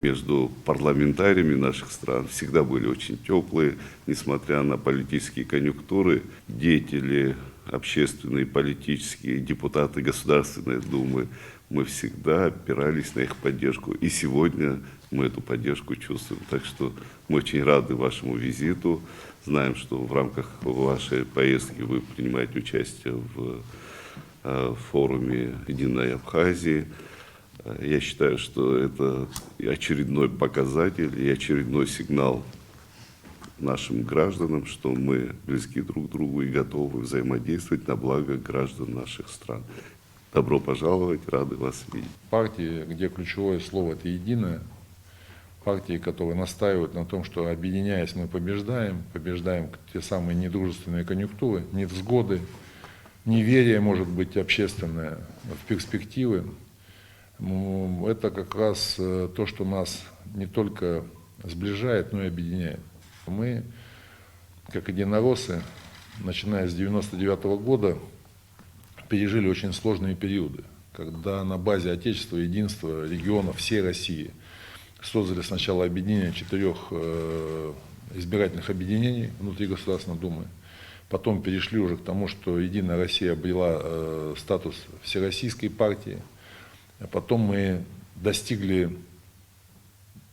Между парламентариями наших стран всегда были очень теплые, несмотря на политические конъюнктуры. Деятели общественные, политические, депутаты Государственной Думы, мы всегда опирались на их поддержку. И сегодня мы эту поддержку чувствуем. Так что мы очень рады вашему визиту. Знаем, что в рамках вашей поездки вы принимаете участие в форуме «Единой Абхазии». Я считаю, что это очередной показатель и очередной сигнал нашим гражданам, что мы близки друг к другу и готовы взаимодействовать на благо граждан наших стран. Добро пожаловать, рады вас видеть. Партии, где ключевое слово – это «единое», партии, которые настаивают на том, что объединяясь мы побеждаем те самые недружественные конъюнктуры, невзгоды, неверие, может быть, общественное в перспективы. Это как раз то, что нас не только сближает, но и объединяет. Мы, как единороссы, начиная с 1999 года, пережили очень сложные периоды, когда на базе Отечества, единства регионов всей России создали сначала объединение 4 избирательных объединений внутри Государственной Думы, потом перешли уже к тому, что Единая Россия обрела статус всероссийской партии. А потом мы достигли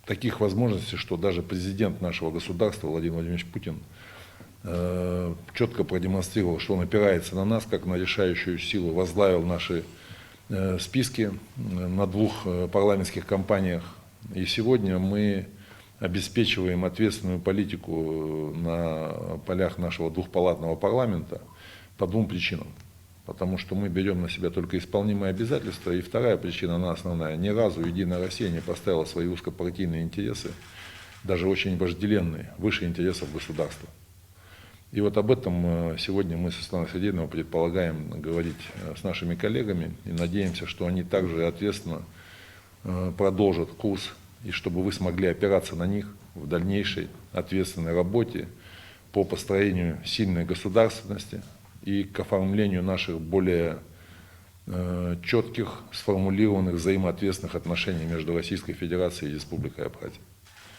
таких возможностей, что даже президент нашего государства Владимир Владимирович Путин четко продемонстрировал, что он опирается на нас, как на решающую силу, возглавил наши списки на 2 парламентских кампаниях. И сегодня мы обеспечиваем ответственную политику на полях нашего 2-палатного парламента по 2 причинам. Потому что мы берем на себя только исполнимые обязательства. И вторая причина, она основная, ни разу Единая Россия не поставила свои узкопартийные интересы, даже очень вожделенные, выше интересов государства. И вот об этом сегодня мы со Светланой Сергеевной предполагаем говорить с нашими коллегами и надеемся, что они также ответственно продолжат курс, и чтобы вы смогли опираться на них в дальнейшей ответственной работе по построению сильной государственности и к оформлению наших более четких, сформулированных взаимоответственных отношений между Российской Федерацией и Республикой Абхазия.